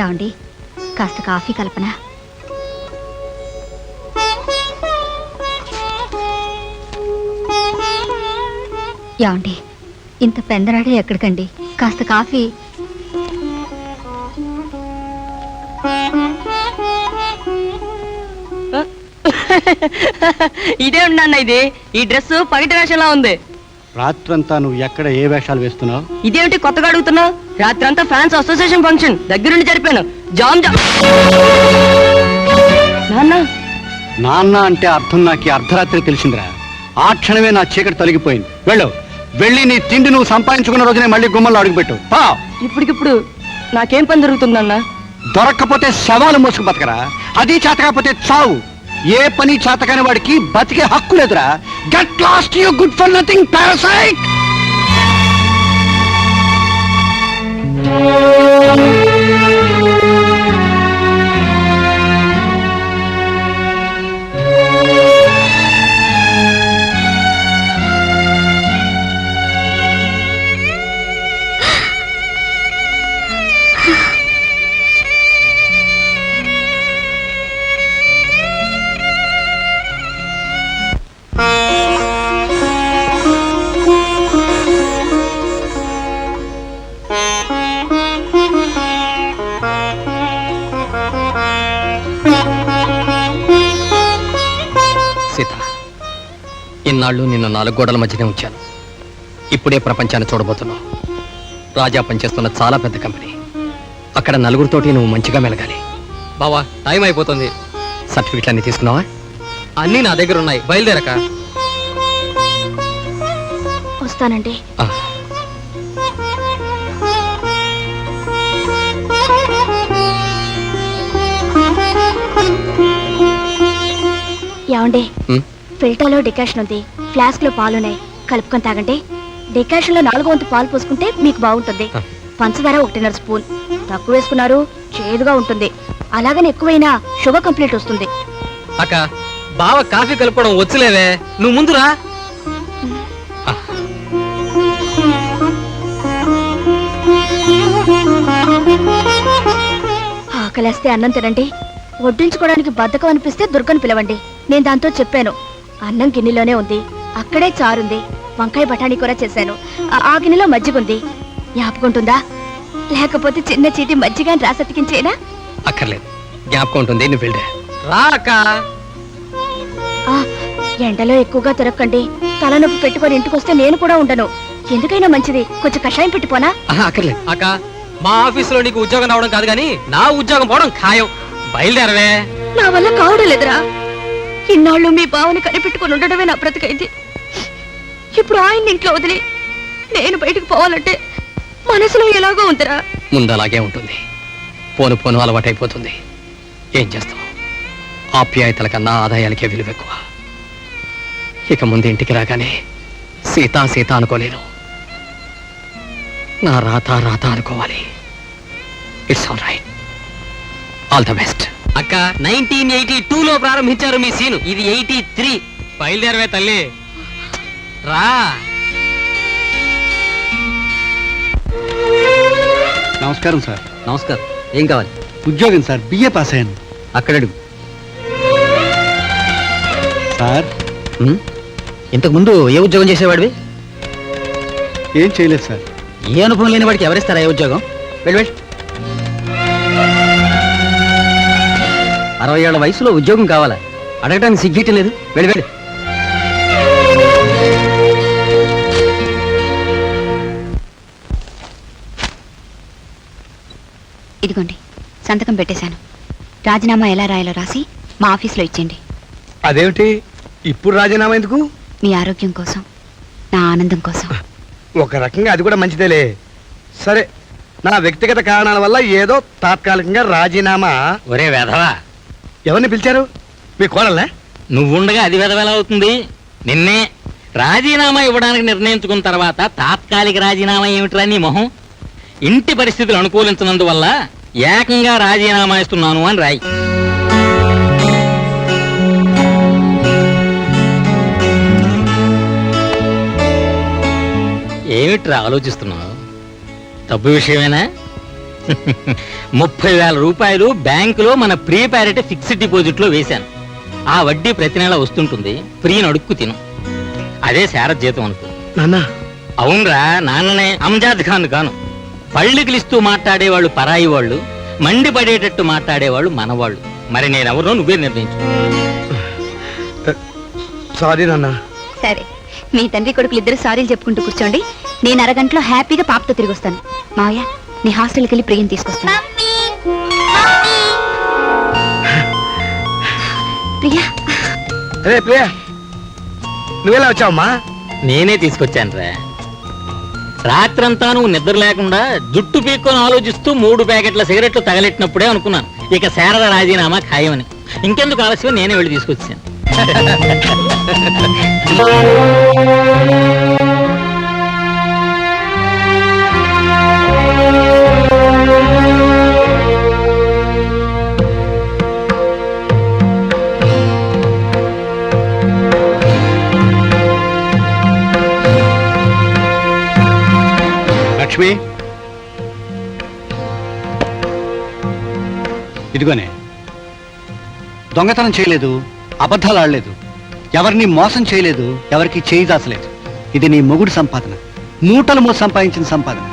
ఏమండి, కాస్త కాఫీ కల్పన. ఏమండి, ఇంత పెందరాడే ఎక్కడికండి? కాస్త కాఫీ. ఇదే ఉన్నాన్న, ఇది ఈ డ్రెస్ పగటి వేషంలా ఉంది. రాత్రంతా నువ్వు ఎక్కడ ఏ వేషాలు వేస్తున్నావు? ఇదేమిటి కొత్తగా అడుగుతున్నావు? రాత్రంతా ఫ్యాన్స్ అసోసియేషన్ ఫంక్షన్ దగ్గరుండి జరిపాను. Jam jam. నాన్న నాన్న అంటే అర్థం నాకు అర్ధరాత్రి తెలిసిందిరా. ఆ క్షణమే నా చీకటి తొలగిపోయింది. వెళ్ళి నీ తిండి నువ్వు సంపాదించుకున్న రోజునే మళ్ళీ గుమ్మల్లో అడుగుపెట్టు. ఇప్పటికిప్పుడు నాకేం పని జరుగుతుందన్న? దొరక్కపోతే శవాలు మోసుకు బతకరా, అది చేతకాకపోతే చావు. ఏ పని చేతకాని వాడికి బతికే హక్కు లేదురా. Get lost you good for nothing parasite. Sita, ఇన్నాళ్ళు నిన్ను 4 గోడల మధ్యనే ఉంచాను. ఇప్పుడే ప్రపంచాన్ని చూడబోతున్నావు. రాజా పనిచేస్తున్న చాలా పెద్ద కంపెనీ. అక్కడ నలుగురితోటి నువ్వు మంచిగా మెలగాలి. బావా, టైం అయిపోతుంది. సర్టిఫికెట్లు అన్ని తీసుకున్నావా? అన్నీ నా దగ్గర ఉన్నాయి. బయలుదేరక. వస్తానండి. ఏమండి, ఫిల్టర్లో డికాషన్ ఉంది, ఫ్లాస్క్ లో పాలున్నాయి, కలుపుకొని తాగండి. డికాషన్ లో 4వ వంతు పాలు పోసుకుంటే మీకు బాగుంటుంది. పంచదార 1.5 స్పూన్ తక్కువ వేసుకున్నారు, చేదుగా ఉంటుంది. అలాగని ఎక్కువైనా షుగర్ కంప్లీట్ వస్తుంది. అక్క, బావ కాఫీ కలుపుకోవడం వచ్చలేవే, నువ్వు ముందురా. ఆకలేస్తే అన్నం తినండి. వడ్డించుకోవడానికి బద్ధకం అనిపిస్తే దుర్గను పిలవండి. నేను దాంతో చెప్పాను. అన్నం గిన్నెలోనే ఉంది, అక్కడే చారుంది, వంకాయ బఠానీ కూర చేశాను, ఆ గిన్నెలో మజ్జిగుంది. జ్ఞాపకుంటుందా? లేకపోతే చిన్న చీటి మజ్జిగా రాసతికించేనా? అక్కర్లేదు, జ్ఞాపకం ఉంటుంది. నువ్వు వెళ్ళే రా అక్క. ఎండలో ఎక్కువగా తిరగకండి. తలనొప్పి పెట్టుకొని ఇంటికొస్తే నేను కూడా ఉండను. ఎందుకైనా మంచిది కొంచెం కషాయం పెట్టిపోనా? అక్కర్లేదు అక్క, మా ఆఫీసులో నీకు ఉద్యోగం రావడం కాదు కానీ నా ఉద్యోగం పోవడం ఖాయం. బయలుదేరవే. నా వల్ల కావడం లేదురా. ఇన్నాళ్ళు మీ బావని కనిపెట్టుకుని ఉండడమే నా బ్రతికైంది. ఇప్పుడు ఆయన ఇంట్లో వదిలి నేను బయటకు పోవాలంటే మనసులో ఎలాగో ఉందిరా. ముందు అలాగే ఉంటుంది, పోను పోను అలవాటైపోతుంది. ఏం చేస్తాం? ఆప్యాయతల కన్నా ఆదాయాలకే విలువ ఎక్కువ. ఇక ముందు ఇంటికి రాగానే సీతా సీత అనుకోలేను, నా రాత రాత అనుకోవాలి. It's all right. All the best. అక్క, 1982లో ప్రారంభించారు మీ సీను, ఇది 83. బయలుదేరవే తల్లి, రా. నమస్కారం సార్. నమస్కారం. ఏం కావాలి? ఉద్యోగం సార్, బిఏ పాస్ అయ్యాను. అక్కడడు సార్. ఇంతకు ముందు ఏ ఉద్యోగం చేసేవాడివి? ఏం చేయలేదు సార్. ఏ అనుభవం లేని వాడికి ఎవరిస్తారా ఏ ఉద్యోగం? వెళ్ళి 60 ఏళ్ల వయసులో ఉద్యోగం కావాలా? అడగటానికి సిగ్గిటి లేదు. వెళ్ళి ఇదిగోండి, సంతకం పెట్టేశాను. రాజీనామా ఎలా రాయాలో రాసి మా ఆఫీస్లో ఇచ్చేయండి. అదేమిటి ఇప్పుడు రాజీనామా ఎందుకు? మీ ఆరోగ్యం కోసం, నా ఆనందం కోసం. ఒక రకంగా అది కూడా మంచిదేలే. సరే, నా వ్యక్తిగత కారణాల వల్ల ఏదో తాత్కాలికంగా రాజీనామా. ఒరే వేధవా, ఎవరిని పిలిచారు? మీ కోడల్నే? నువ్వుండగా అది వెధవెలా అవుతుంది? నిన్నే రాజీనామా ఇవ్వడానికి నిర్ణయించుకున్న తర్వాత తాత్కాలిక రాజీనామా ఏమిట్రా నీ మొహం? ఇంటి పరిస్థితులు అనుకూలించినందువల్ల ఏకంగా రాజీనామా ఇస్తున్నాను అని రాయి. ఏమిట్రా ఆలోచిస్తున్నావు? డబ్బు విషయమేనా? 30,000 రూపాయలు బ్యాంకులో మన ప్రీ ప్యారిటీ ఫిక్స్డ్ డిపాజిట్ లో వేశాను. ఆ వడ్డీ ప్రతి నెల వస్తుంటుంది. ప్రియని అడుక్కు తిను. అదే శారద జీతం అనుకో. నాన్న అవునరా, నాన్ననే అంజాద్ ఖాన్ కాను. పళ్ళికిలిస్తూ మాట్లాడేవాళ్ళు పరాయి వాళ్ళు, మండిపడేటట్టు మాట్లాడేవాళ్ళు మనవాళ్ళు. మరి నేనెవరో నువ్వే నిర్ణయించు. సారీ నాన్న. సరే, మీ తండ్రి కొడుకులు ఇద్దరు సారీలు చెప్పుకుంటూ కూర్చోండి. నేను అరగంటలో హ్యాపీగా పాపతో తిరిగి వస్తాను. మావయ్య, నీ హాస్టల్కి వెళ్ళి ప్రియం తీసుకొస్తాను. ప్రియా, అరే ప్రియా, నువ్వెలా వచ్చావమ్మా? నేనే తీసుకొచ్చానురా. రాత్రంతా నువ్వు నిద్ర లేకుండా జుట్టు పీక్కొని ఆలోచిస్తూ 3 ప్యాకెట్ల సిగరెట్లు తగలెట్టినప్పుడే అనుకున్నాను ఇక శారద రాజీనామా ఖాయమని. ఇంకెందుకు ఆలస్యం, నేనే వెళ్ళి తీసుకొచ్చాను. లక్ష్మి, ఇదిగోనే. దొంగతనం చేయలేదు, అబద్ధాలు ఆడలేదు, ఎవరిని మోసం చేయలేదు, ఎవరికి చేయి దాచలేదు. ఇది నీ మొగుడు సంపాదన, మూటలు మోసి సంపాదించిన సంపాదన.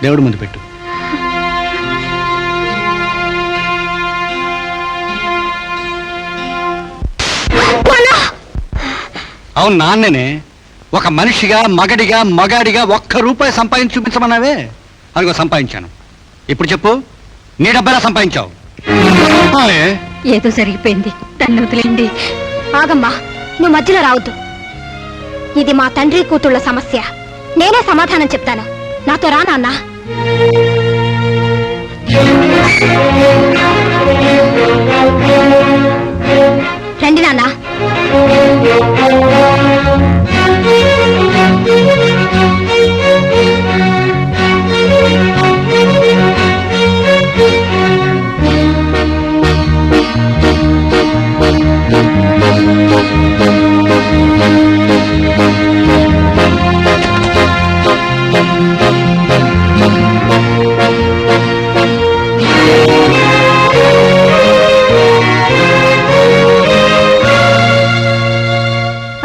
దేవుడి ముందు పెట్టు. అవును, నాన్నేనే. ఒక మనిషిగా, మగడిగా, మగాడిగా 1 రూపాయి సంపాదించి చూపించమన్నావే, అదిగో సంపాదించాను. ఇప్పుడు చెప్పు, నీ డబ్బెలా సంపాదించావు? ఏదో జరిగిపోయింది, తన్ను వదిలేండి. ఆగమ్మా, నువ్వు మధ్యలో రావద్దు. ఇది మా తండ్రి కూతుళ్ళ సమస్య. నేనే సమాధానం చెప్తాను. నాతో రా నాన్న. రండి నాన్న.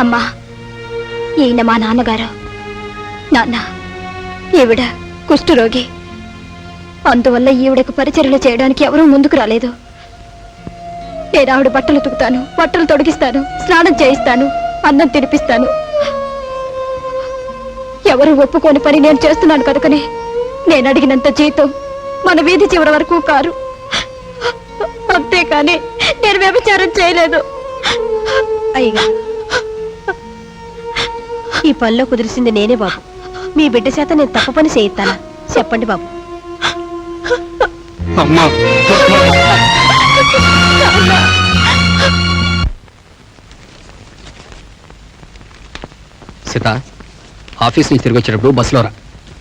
అమ్మా, ఈయన మా నాన్నగారు. నాన్న, ఈవిడ కుష్ఠరోగి. అందువల్ల ఈవిడకు పరిచర్యలు చేయడానికి ఎవరూ ముందుకు రాలేదు. నేను ఆవిడ బట్టలు ఉతుకుతాను, బట్టలు తొడిగిస్తాను, స్నానం చేయిస్తాను, అన్నం తినిపిస్తాను. ఎవరు ఒప్పుకోని పని నేను చేస్తున్నాను కనుకనే నేను అడిగినంత జీతం మన వీధి చివరి వరకు కారు. అంతేకాని నేను వ్యభిచారం చేయలేదు. అయ్యగా, ఈ పనిలో కుదిరిసింది నేనే బాబు. మీ బిడ్డ చేత నేను తప్పు పని చేయిస్తాను. చెప్పండి బాబు. అమ్మా, సీత, ఆఫీస్ నుంచి తిరిగి వచ్చేటప్పుడు బస్సులో రా.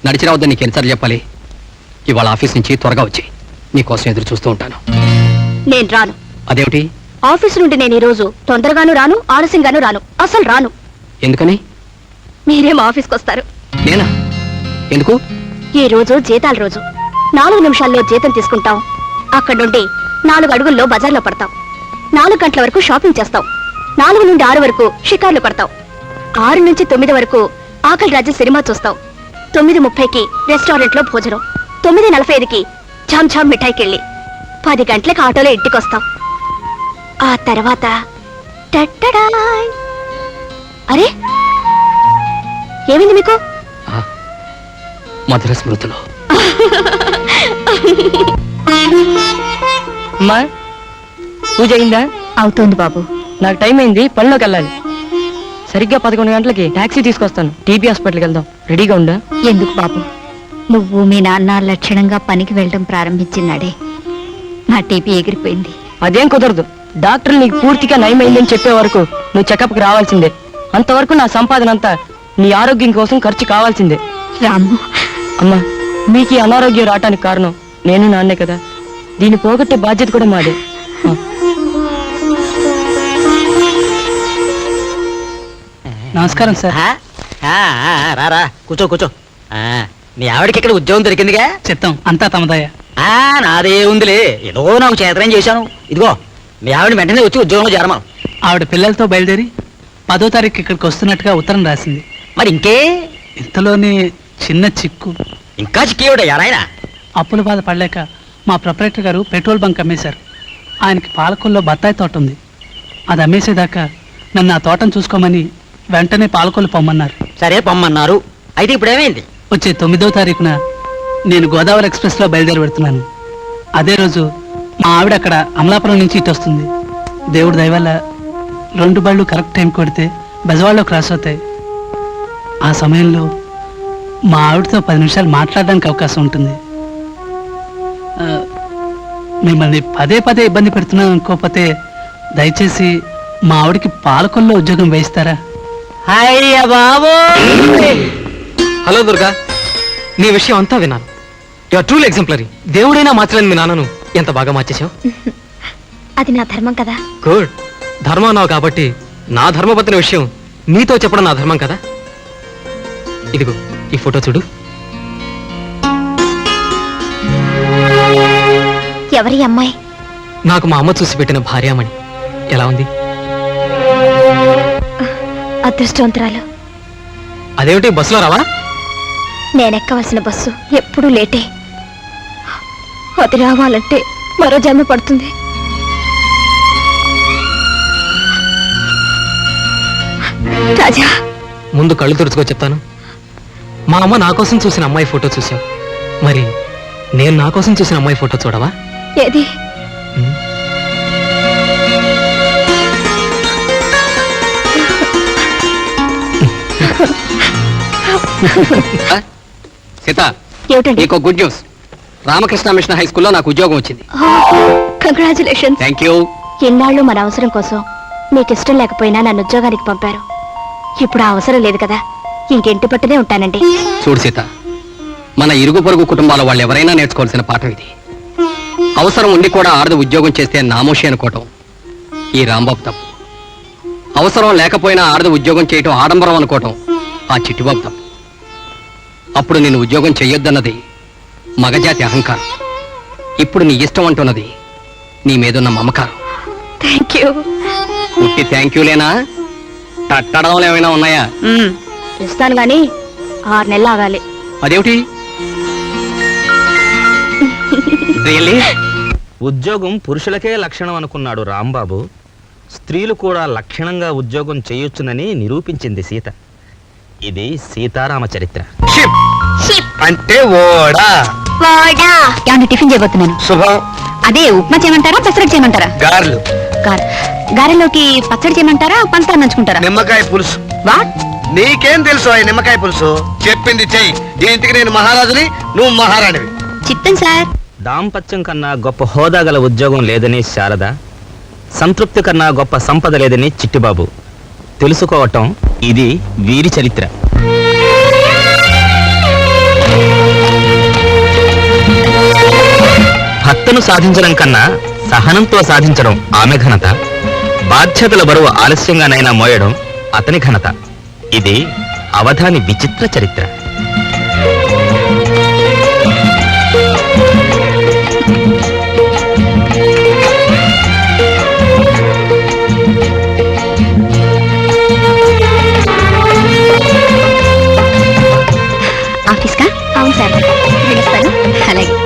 నడిచి రావద్దని నీకు ఎన్నిసార్లు చెప్పాలి? ఇవాళ ఆఫీస్ నుంచి త్వరగా వచ్చి నీకోసం ఎదురు చూస్తూ ఉంటాను. నేను రాను. అదేమిటి? ఆఫీస్ నుండి నేను ఈ రోజు తొందరగాను రాను, ఆలస్యంగాను రాను. అసలు రాను. ఎందుకని? మీరేం ఆఫీస్కి వస్తారు. నేనా? ఎందుకు? ఈ రోజు జీతాల రోజు. 4 నిమిషాల్లో జీతం తీసుకుంటాం. అక్కడి నుండి 4 అడుగుల్లో బజార్లో పడతాం. 4 గంటల వరకు షాపింగ్ చేస్తాం. 4 నుండి 6 వరకు షికార్లు పడతాం. 6 నుంచి 9 వరకు ఆకలి రాజ్యం సినిమా చూస్తాం. 9:30కి రెస్టారెంట్లో భోజనం. 9:45కి ఝామ్ ఝామ్ మిఠాయికెళ్ళి 10 గంటలకు ఆటోలో ఇంటికొస్తాం. ఆ తర్వాత టట్టడాయ్. అరే, ఏమైంది మీకు? మధుర స్మృతులు. అమ్మా, పూజ అయిందా? అవుతోంది బాబు. నాకు టైం అయింది, పనిలోకి వెళ్ళాలి. సరిగ్గా 11 గంటలకి టాక్సీ తీసుకొస్తాను. టీబీ హాస్పిటల్కి వెళ్దాం. రెడీగా ఉందా? ఎందుకు బాబు? నువ్వు మీ నాన్న లక్షణంగా పనికి వెళ్ళడం ప్రారంభించినాడే నా టీపీ ఎగిరిపోయింది. అదేం కుదరదు. డాక్టర్లు నీకు పూర్తిగా నయమైందని చెప్పే వరకు నువ్వు చెకప్కి రావాల్సిందే. అంతవరకు నా సంపాదన అంతా నీ ఆరోగ్యం కోసం ఖర్చు కావాల్సిందే. రాము, అమ్మా, మీకు ఈ అనారోగ్యం రావటానికి కారణం నేను, నాన్నే కదా. దీన్ని పోగొట్టే బాధ్యత కూడా మాదే. నమస్కారం సార్. రారా, కూర్చో కూర్చో. మీ ఆవిడకి ఇక్కడ ఉద్యోగం దొరికిందిగా? చిత్తం అంతా తమదయ్య. నాదే ఉందిలే, ఏదో నాకు చేతనం చేశాను. ఇదిగో మీ ఆవిడ వెంటనే వచ్చి ఉద్యోగంలో చేరమను. ఆవిడ పిల్లలతో బయలుదేరి 10వ తారీఖు ఇక్కడికి వస్తున్నట్టుగా ఉత్తరం రాసింది. మరి ఇంకే ఇంతలోనే చిన్న చిక్కు. ఇంకా చిక్కేవిడయ్యా నాయన? అప్పుల బాధ పడలేక మా ప్రొపరేటర్ గారు పెట్రోల్ బంక్ అమ్మేశారు. ఆయనకి పాలకొల్లో బత్తాయి తోట ఉంది. అది అమ్మేసేదాకా నన్ను ఆ తోటను చూసుకోమని వెంటనే పాలకొల్లు పొమ్మన్నారు. సరే పొమ్మన్నారు. అయితే ఇప్పుడు ఏమైంది? వచ్చే 9వ తారీఖున నేను గోదావరి ఎక్స్ప్రెస్లో బయలుదేరి పెడుతున్నాను. అదే రోజు మా ఆవిడ అక్కడ అమలాపురం నుంచి ఇటు వస్తుంది. దేవుడి దయ వల్ల 2 బళ్ళు కరెక్ట్ టైం కొడితే బెజవాడలో క్రాస్ అవుతాయి. ఆ సమయంలో మా ఆవిడతో 10 నిమిషాలు మాట్లాడడానికి అవకాశం ఉంటుంది. మిమ్మల్ని పదే పదే ఇబ్బంది పెడుతున్నాను అనుకోకపోతే దయచేసి మా ఆవిడకి పాలకొల్లో ఉద్యోగం వేయిస్తారా? అయ్య బాబు, హలో దుర్గా, నీ విషయం అంతా విన్నాను. Your truly exemplary. దేవుడైనా మార్చలేని మీ నాన్నను ఎంత బాగా మార్చేశావు. అది నా ధర్మం కదా. గుడ్. ధర్మం అన్నావు కాబట్టి నా ధర్మపత్ని విషయం నీతో చెప్పడం నా ధర్మం కదా. ఇదిగో ఈ ఫోటో చూడు. ఎవరి అమ్మాయి? నాకు మా అమ్మ చూసి పెట్టిన భార్యామణి. ఎలా ఉంది? అదృష్టవంతురాలు. అదేమిటి, బస్సులో రావా? నేనెక్కవలసిన బస్సు ఎప్పుడూ లేటే. అది రావాలంటే మరో జన్మ పడుతుంది. రాజా, ముందు కళ్ళు తుడుచుకో చెప్తాను. మా అమ్మ నా కోసం చూసిన అమ్మాయి ఫోటో చూసావు, మరి నేను నా కోసం చూసిన అమ్మాయి ఫోటో చూడవా? ఏది? ఉమ్. సీత, ఏమిటండి? నీకు good news. Ramakrishna machine high స్కూల్లో నాకు ఉద్యోగం వచ్చింది. కంగ్రాచులేషన్స్. Thank you. ఎన్నాళ్ళు మన అవసరం కోసం మీకు ఇష్టం లేకపోయినా నన్ను ఉద్యోగానికి పంపారు. ఇప్పుడు ఆ అవసరం లేదు కదా, ఇంకెంటి పట్టునే ఉంటానండి. చూడు సీత, మన ఇరుగు పొరుగు కుటుంబాల వాళ్ళు ఎవరైనా నేర్చుకోవాల్సిన పాఠం ఇది. అవసరం ఉండి కూడా ఆడది ఉద్యోగం చేస్తే నామోషి అనుకోవటం ఈ రాంబాబు తప్పు. అవసరం లేకపోయినా ఆడది ఉద్యోగం చేయటం ఆడంబరం అనుకోవటం ఆ చిట్టిబాబు తప్పు. అప్పుడు నేను ఉద్యోగం చెయ్యొద్దన్నది మగజాతి అహంకారం. ఇప్పుడు నీ ఇష్టం అంటున్నది నీ మీదున్న మమకారం. Thank you. పుట్టి థ్యాంక్ యూలేనా? తట్టడంలో ఏమైనా ఉన్నాయా? ఇస్తాను గాని 6 నెలలు ఆగాలి. అదేమిటి? రియల్లీ? ఉద్యోగం పురుషులకే లక్షణం అనుకున్నాడు రాంబాబు. స్త్రీలు కూడా లక్షణంగా ఉద్యోగం చేయొచ్చునని నిరూపించింది సీత. ఇది సీతారామ చరిత్ర. అంటే ఓడా ఏమన్నా టిఫిన్ చేయబోతున్నాను. శుభం. అదే ఉప్మా చేయమంటారా, పెసరట్టు చేయమంటారా? గారెలు, గారెలోకి పచ్చడి చేయమంటారా, పంచదార నంచుకుంటారా? నిమ్మకాయ పులుసు. వాట్? నీకేం తెలుసు ఆ నిమ్మకాయ పులుసు? చెప్పింది చెయ్యి. ఈ ఇంటికి నేను మహారాజుని, నువ్వు మహారాణివి. చిత్తం సార్. దాంపత్యం కన్నా గొప్ప హోదా గల ఉద్యోగం లేదని శారద, సంతృప్తి కన్నా గొప్ప సంపద లేదని చిట్టిబాబు. తెలుసుకోవటం ఇది వీరి చరిత్ర. భర్తను సాధించడం కన్నా సహనంతో సాధించడం ఆమె ఘనత. బాధ్యతల బరువు ఆలస్యంగానైనా మోయడం అతని ఘనత. ఇది అవధాని విచిత్ర చరిత్ర. ఆఫీస్కా? అవును సార్, పిలుస్తాను. అలాగే.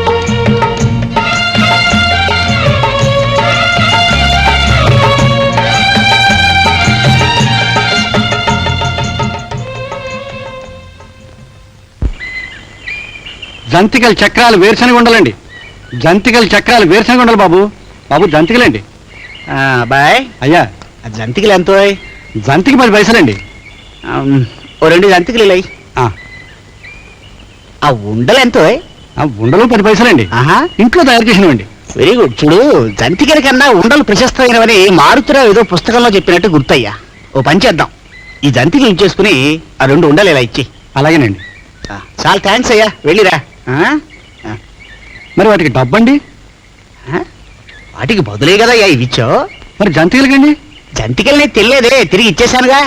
జంతికల చక్రాలు వేరుశనగ ఉండలండి. జంతికల చక్రాలు వేరుశనగ ఉండలు బాబు. బాబు జంతికలండి. బాయ్, అయ్యా, జంతికలు ఎంతో? జంతికి 10 పైసలండి. ఓ 2 జంతికలు ఇలా. ఆ ఉండలు ఎంతో? ఉండలు 10 పైసలండి. ఇంట్లో తయారు చేసినవండి. Very good. చూడు, జంతికల కన్నా ఉండలు ప్రశస్తమైనవని మారుతురావు ఏదో పుస్తకంలో చెప్పినట్టు గుర్తయ్యా. ఓ పని చేద్దాం, ఈ జంతికలు ఇచ్చేసుకుని ఆ 2 ఉండలు ఇలా ఇచ్చి. అలాగేనండి. చాలా థ్యాంక్స్ అయ్యా, వెళ్ళిరా. మరి వాటికి డబ్బండి? వాటికి బదులే కదా అయ్యా ఇవి ఇచ్చావు. మరి జంతికలకండి? జంతికల్ని తెలియదే, తిరిగి ఇచ్చేశానుగా.